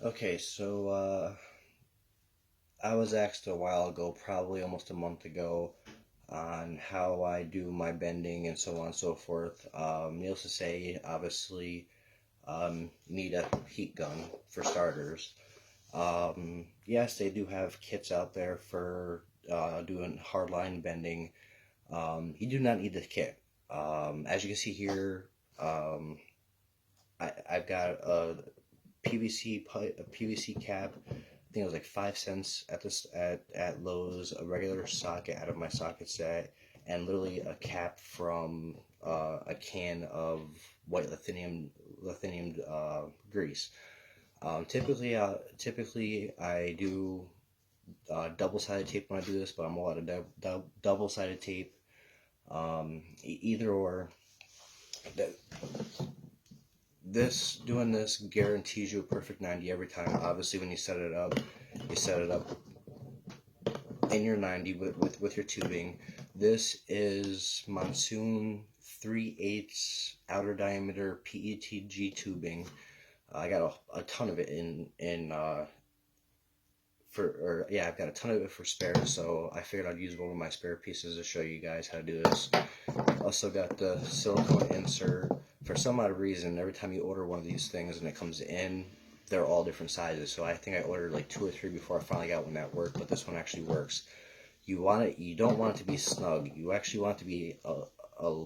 Okay, so I was asked a while ago, probably almost a month ago, on how I do my bending and so on and so forth. Needless to say, obviously, you need a heat gun for starters. Yes, they do have kits out there for doing hardline bending. You do not need the kit. As you can see here, I've got PVC pipe, a PVC cap. I think it was like 5 cents at this at Lowe's. A regular socket out of my socket set, and literally a cap from a can of white lithium grease. Typically I do double-sided tape when I do this, but I'm a lot of double-sided tape. Either or. That, doing this guarantees you a perfect 90 every time. Obviously, when you set it up in your 90 with your tubing. This is Monsoon 3/8 outer diameter petg tubing. I got a ton of it I've got a ton of it for spare, so I figured I'd use one of my spare pieces to show you guys how to do this. Also got the silicone insert. For some odd reason, every time you order one of these things and it comes in, they're all different sizes. So I think I ordered like 2 or 3 before I finally got one that worked, but this one actually works. You don't want it to be snug. You actually want it to be a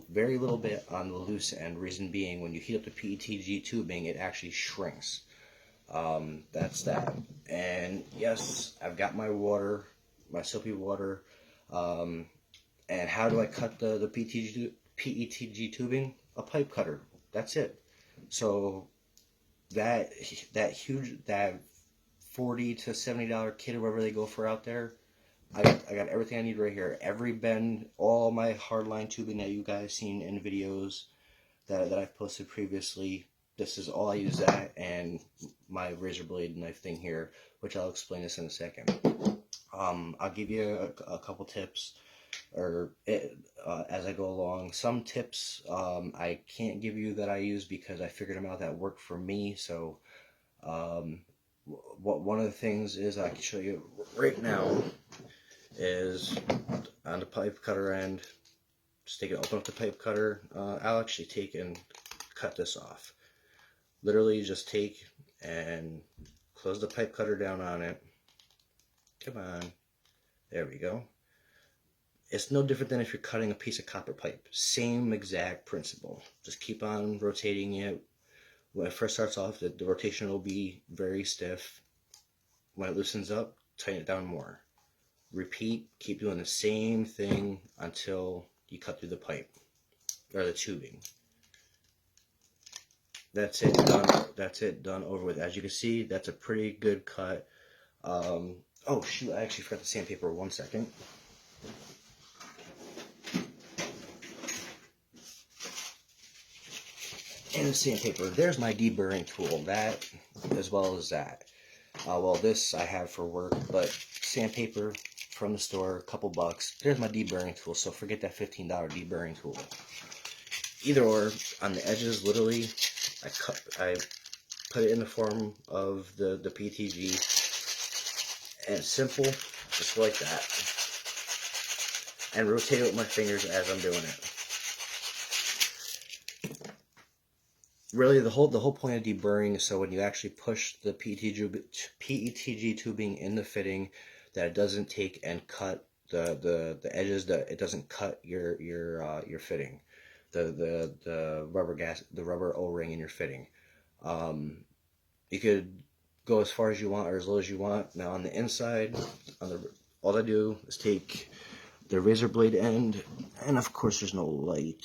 very little bit on the loose end. Reason being, when you heat up the petg tubing, it actually shrinks. That's that. And yes, I've got my water, my soapy water. And how do I cut the petg tubing? A pipe cutter. That's it. So that $40 to $70 kit or whatever they go for out there, I got everything I need right here. Every bend, all my hardline tubing that you guys seen in videos that I've posted previously. This is all I use that, and my razor blade knife thing here, which I'll explain this in a second. I'll give you a couple tips as I go along. Some tips I can't give you that I use because I figured them out that work for me. So one of the things is I can show you right now is on the pipe cutter end. Just open up the pipe cutter. I'll actually take and cut this off. Literally just take and close the pipe cutter down on it. Come on. There we go. It's no different than if you're cutting a piece of copper pipe. Same exact principle. Just keep on rotating it. When it first starts off, the rotation will be very stiff. When it loosens up, tighten it down more. Repeat. Keep doing the same thing until you cut through the pipe or the tubing. That's it, done. That's it, done, over with. As you can see, that's a pretty good cut. Oh shoot, I actually forgot the sandpaper. 1 second. And the sandpaper. There's my deburring tool. That, as well as that. Well, this I have for work, but sandpaper from the store, a couple bucks. There's my deburring tool, so forget that $15 deburring tool. Either or, on the edges, literally, I put it in the form of the PTG, and it's simple, just like that, and rotate it with my fingers as I'm doing it. Really, the whole point of deburring is so when you actually push the PETG tubing in the fitting, that it doesn't take and cut the edges, that it doesn't cut your fitting. The rubber O-ring in your fitting. You could go as far as you want or as low as you want. Now on the inside, all I do is take the razor blade end, and of course there's no light.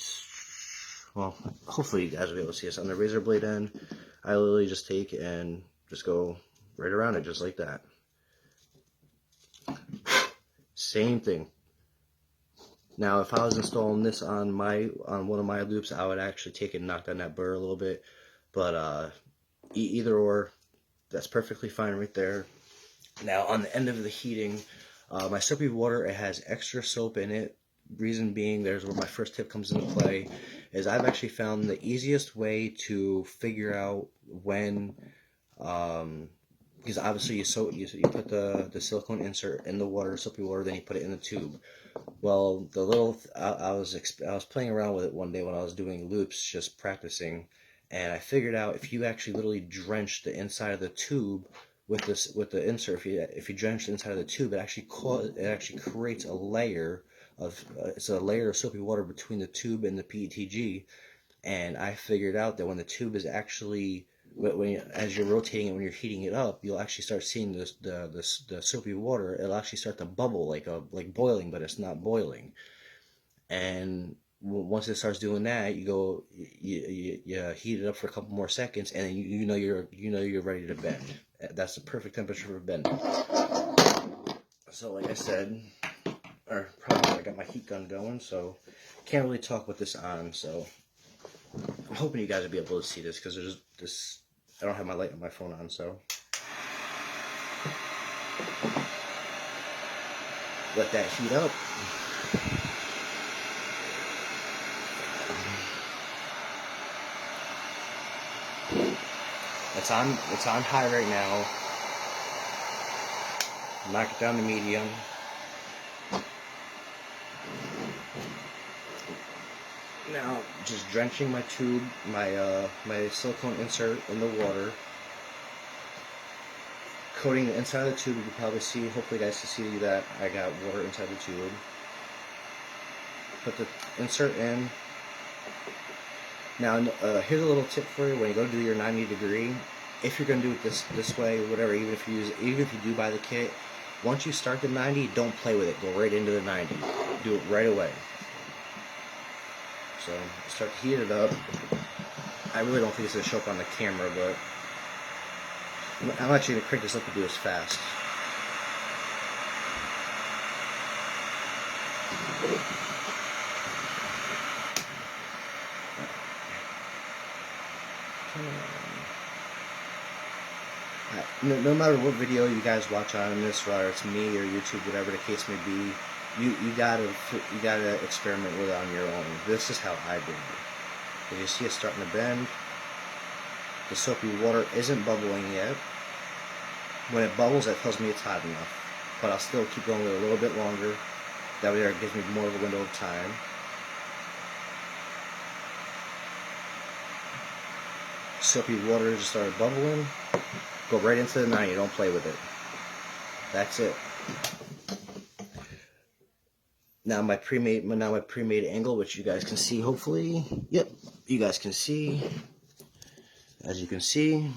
Well, hopefully you guys will be able to see this. On the razor blade end, I literally just take and just go right around it, just like that. Same thing. Now, if I was installing this on one of my loops, I would actually take and knock down that burr a little bit. But either or, that's perfectly fine right there. Now, on the end of the heating, my soapy water, it has extra soap in it. Reason being, there's where my first tip comes into play, is I've actually found the easiest way to figure out when because obviously you put the silicone insert in the water, soapy water, then you put it in the tube. Well, I was playing around with it one day when I was doing loops, just practicing, and I figured out if you actually literally drench the inside of the tube with the insert, if you drench the inside of the tube, it actually creates a layer it's a layer of soapy water between the tube and the petg. And I figured out that when the tube is actually as you're rotating it, when you're heating it up, you'll actually start seeing the soapy water. It'll actually start to bubble like boiling, but it's not boiling. And once it starts doing that, you heat it up for a couple more seconds, and then you're ready to bend. That's the perfect temperature for bending. So like I said, or probably I got my heat gun going, so can't really talk with this on. So I'm hoping you guys will be able to see this, because there's this. I don't have my light on my phone on, so let that heat up. It's on high right now. Knock it down to medium. Now, just drenching my tube, my silicone insert in the water, coating the inside of the tube. You can probably see, hopefully you guys can see that I got water inside the tube. Put the insert in. Now, here's a little tip for you when you go to do your 90°. If you're going to do it this way, whatever, even if you do buy the kit, once you start the 90, don't play with it. Go right into the 90. Do it right away. So start to heat it up. I really don't think it's going to show up on the camera, but I'm actually going to crank this up and do this fast. No matter what video you guys watch on this, whether it's me or YouTube, whatever the case may be, you gotta experiment with it on your own. This is how I did it. As you see, it's starting to bend. The soapy water isn't bubbling yet. When it bubbles, that tells me it's hot enough. But I'll still keep going with it a little bit longer. That way, it gives me more of a window of time. Soapy water just started bubbling. Go right into the 90. Don't play with it. That's it. Now my pre-made angle, which you guys can see, hopefully. Yep, you guys can see. As you can see,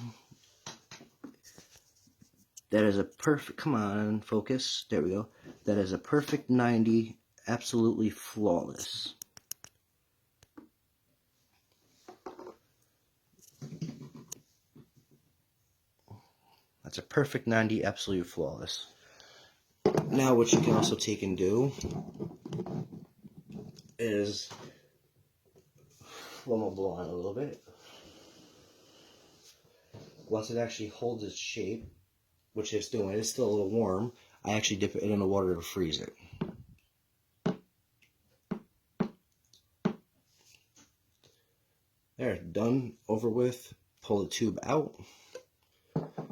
that is a perfect. Come on, focus. There we go. That is a perfect 90. Absolutely flawless. That's a perfect 90, absolutely flawless. Now what you can also take and do is, well, I'm going to blow on it a little bit. Once it actually holds its shape, which it's doing, it's still a little warm, I actually dip it in the water to freeze it. There, done, over with. Pull the tube out.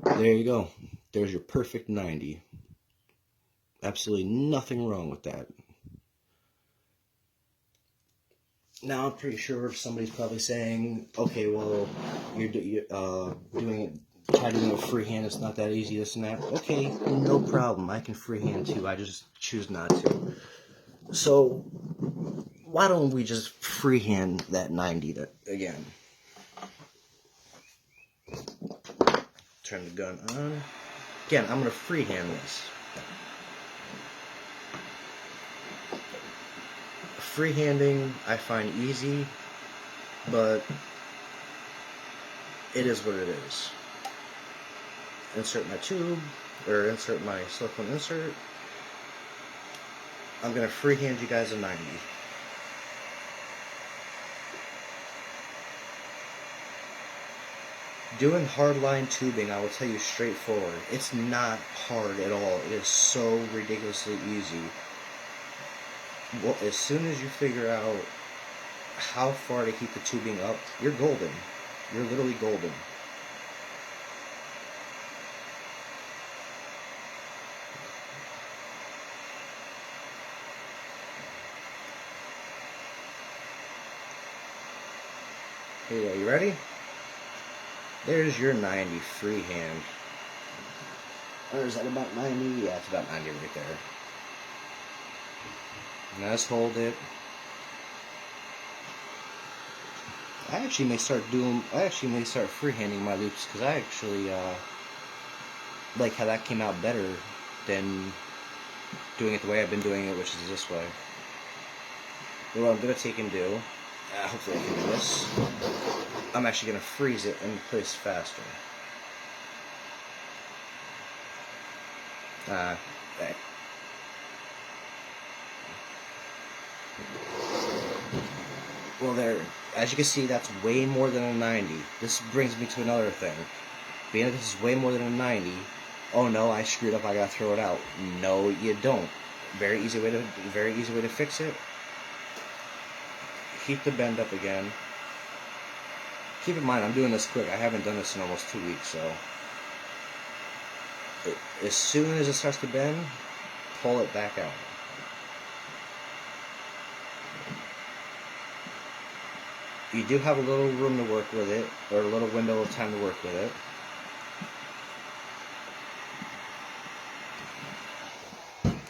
There you go. There's your perfect 90. Absolutely nothing wrong with that. Now I'm pretty sure somebody's probably saying, okay, well, you're doing it, try doing it freehand, it's not that easy, this and that. Okay, no problem. I can freehand too. I just choose not to. So why don't we just freehand that 90 again? Turn the gun on. Again, I'm going to freehand this. Freehanding I find easy, but it is what it is. Insert my tube, or insert my silicone insert. I'm going to freehand you guys a 90. Doing hardline tubing, I will tell you straightforward, it's not hard at all. It is so ridiculously easy. Well, as soon as you figure out how far to heat the tubing up, you're golden. You're literally golden. Here you go, you ready? There's your 90 freehand. Or is that about 90? Yeah, it's about 90 right there. Now let's hold it. I actually may start freehanding my loops, because I actually like how that came out better than doing it the way I've been doing it, which is this way. But what I'm going to take and do, hopefully I can do this, I'm actually going to freeze it in place faster. Okay. Well, there, as you can see, that's way more than a 90. This brings me to another thing. Being that this is way more than a 90, oh no, I screwed up, I gotta throw it out. No, you don't. Very easy way to fix it. Heat the bend up again. Keep in mind, I'm doing this quick. I haven't done this in almost 2 weeks, so as soon as it starts to bend, pull it back out. You do have a little room to work with it, or a little window of time to work with it.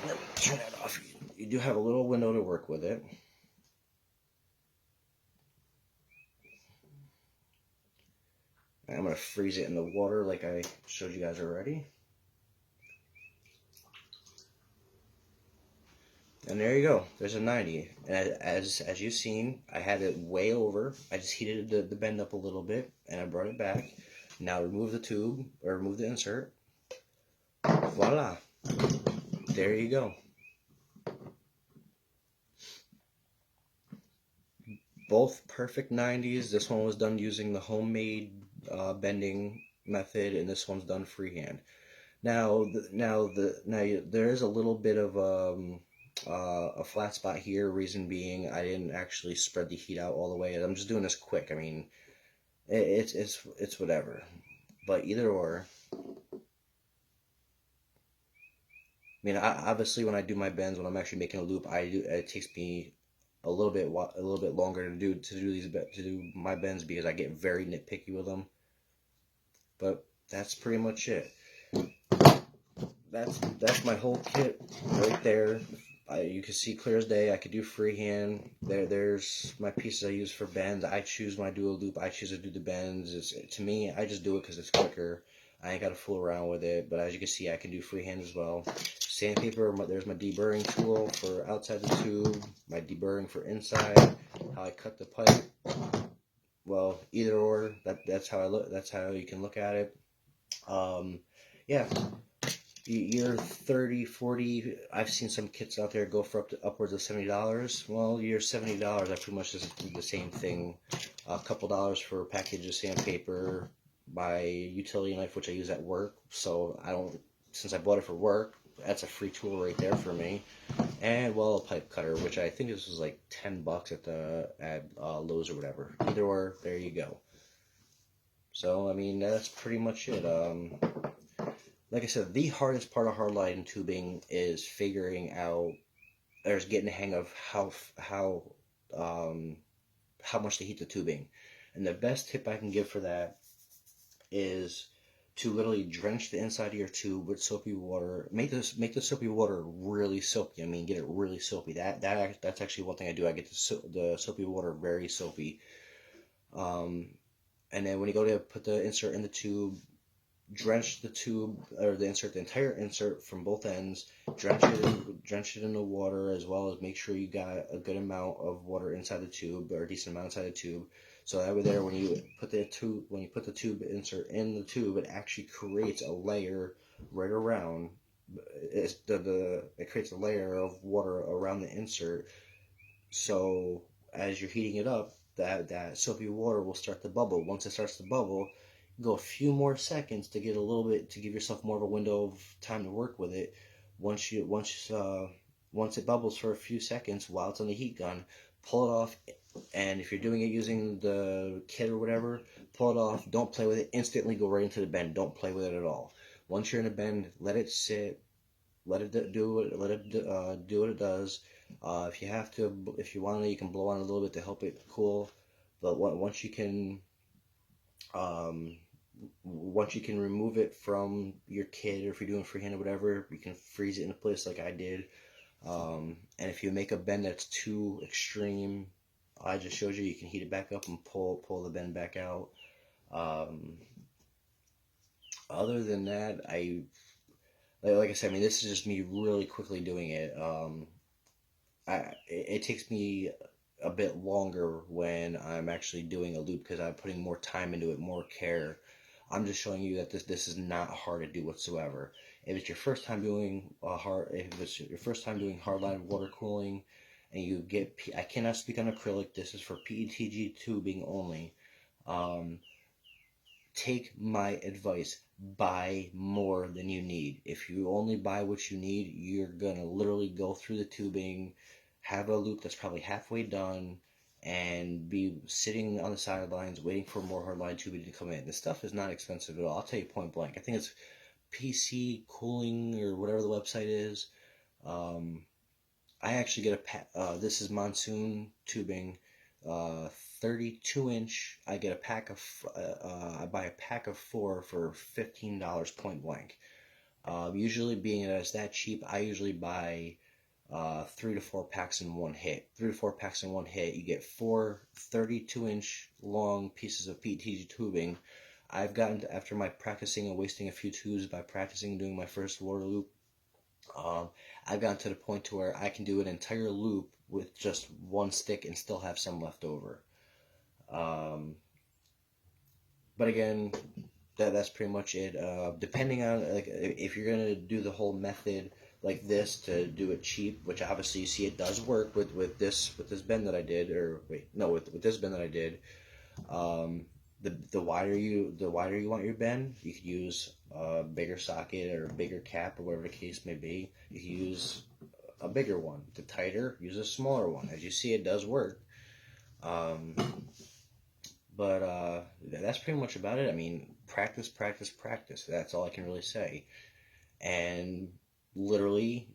Let me turn that off. You do have a little window to work with it. I'm going to freeze it in the water like I showed you guys already. And there you go. There's a 90. And as you've seen, I had it way over. I just heated the bend up a little bit, and I brought it back. Now remove the tube, or remove the insert. Voila. There you go. Both perfect 90s. This one was done using the homemade bending method, and this one's done freehand. Now there is a little bit of a flat spot here. Reason being, I didn't actually spread the heat out all the way. I'm just doing this quick. I mean, it's whatever. But either or. I mean, obviously, when I do my bends, when I'm actually making a loop, it takes me a little bit longer to do my bends, because I get very nitpicky with them. But that's pretty much it. That's my whole kit right there. You can see clear as day. I could do freehand. There's my pieces I use for bends. I choose when I do a loop. I choose to do the bends. To me, I just do it because it's quicker. I ain't got to fool around with it. But as you can see, I can do freehand as well. Sandpaper. There's my deburring tool for outside the tube. My deburring for inside. How I cut the pipe. Well, either or. That's how I look. That's how you can look at it. Yeah. You're 30, 40, I've seen some kits out there go for upwards of $70. Well, you're $70, I pretty much just do the same thing. A couple dollars for a package of sandpaper, my utility knife, which I use at work, so since I bought it for work, that's a free tool right there for me. And, well, a pipe cutter, which I think this was like $10 at Lowe's or whatever. Either or, there you go. So, I mean, that's pretty much it. Like I said, the hardest part of hardline tubing is figuring out, or is getting the hang of how much to heat the tubing. And the best tip I can give for that is to literally drench the inside of your tube with soapy water. Make the soapy water really soapy. I mean, get it really soapy. That's actually one thing I do. I get the soapy water very soapy. And then when you go to put the insert in the tube, drench the tube, or the entire insert from both ends. Drench it in the water, as well as make sure you got a good amount of water inside the tube, or a decent amount inside the tube. So that way, there, when you put the tube insert in the tube, it actually creates a layer right around. It creates a layer of water around the insert. So as you're heating it up, that soapy water will start to bubble. Once it starts to bubble, go a few more seconds to give yourself more of a window of time to work with it. Once it bubbles for a few seconds while it's on the heat gun, pull it off. And if you're doing it using the kit or whatever, pull it off. Don't play with it. Instantly go right into the bend. Don't play with it at all. Once you're in a bend, let it sit. Let it do what it does. If you want to, you can blow on a little bit to help it cool. but once you can, once you can remove it from your kit, or if you're doing freehand or whatever, you can freeze it in place like I did. And if you make a bend that's too extreme, I just showed you, you can heat it back up and pull the bend back out. Other than that, like I said, I mean, this is just me really quickly doing it. It takes me a bit longer when I'm actually doing a loop because I'm putting more time into it, more care. I'm just showing you that this is not hard to do whatsoever. If it's your first time doing hardline water cooling, and you get, I cannot speak on acrylic. This is for petg tubing only. Take my advice. Buy more than you need. If you only buy what you need, you're gonna literally go through the tubing, have a loop that's probably halfway done, and be sitting on the sidelines waiting for more hardline tubing to come in. This stuff is not expensive at all. I'll tell you point blank. I think it's PC Cooling or whatever the website is. I actually get this is monsoon tubing, 32-inch. I get a pack of, I buy a pack of 4 for $15 point blank. Usually, being it as that cheap, I usually buy 3 to 4 packs in one hit. 3 to 4 packs in one hit. You get 4 32-inch long pieces of PETG tubing. I've gotten to, after my practicing and wasting a few tubes by practicing and doing my first water loop, I've gotten to the point to where I can do an entire loop with just one stick and still have some left over. But again, that's pretty much it. Depending on, like, if you're gonna do the whole method like this to do it cheap, which obviously you see it does work with this bend that I did, or wait, no, with this bend that I did. The wider you want your bend, you could use a bigger socket or a bigger cap or whatever the case may be. You can use a bigger one. The tighter, use a smaller one. As you see, it does work. But that's pretty much about it. I mean, practice, practice, practice. That's all I can really say. And literally,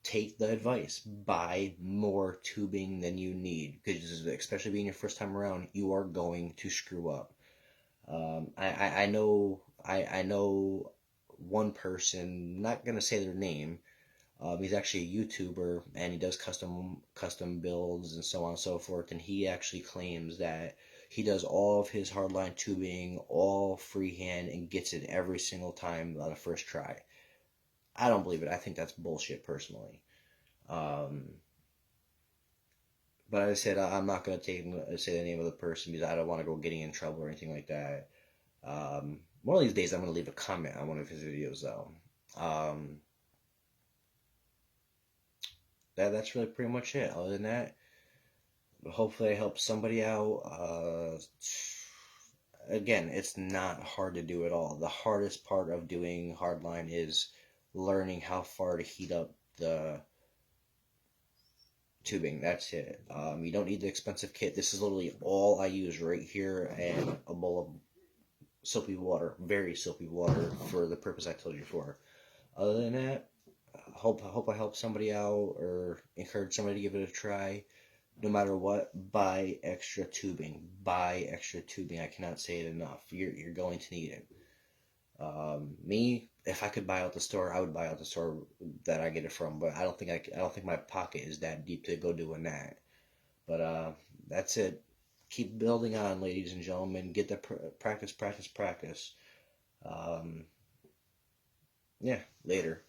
take the advice. Buy more tubing than you need, because especially being your first time around, you are going to screw up. I know one person, not gonna say their name. He's actually a YouTuber, and he does custom builds and so on and so forth. And he actually claims that he does all of his hardline tubing all freehand and gets it every single time on the first try. I don't believe it. I think that's bullshit personally. But as I said, I'm not going to say the name of the person because I don't want to go getting in trouble or anything like that. One of these days I'm going to leave a comment on one of his videos though. That's really pretty much it. Other than that, hopefully I helped somebody out. Again, it's not hard to do at all. The hardest part of doing hardline is learning how far to heat up the tubing. That's it. You don't need the expensive kit. This is literally all I use right here, and a bowl of soapy water, very soapy water, for the purpose I told you for. Other than that, hope I help somebody out or encourage somebody to give it a try. No matter what, buy extra tubing. Buy extra tubing. I cannot say it enough. You're going to need it. Me, if I could buy out the store, I would buy out the store that I get it from. But I don't think my pocket is that deep to go doing that. But that's it. Keep building on, ladies and gentlemen. Get the practice. Yeah, later.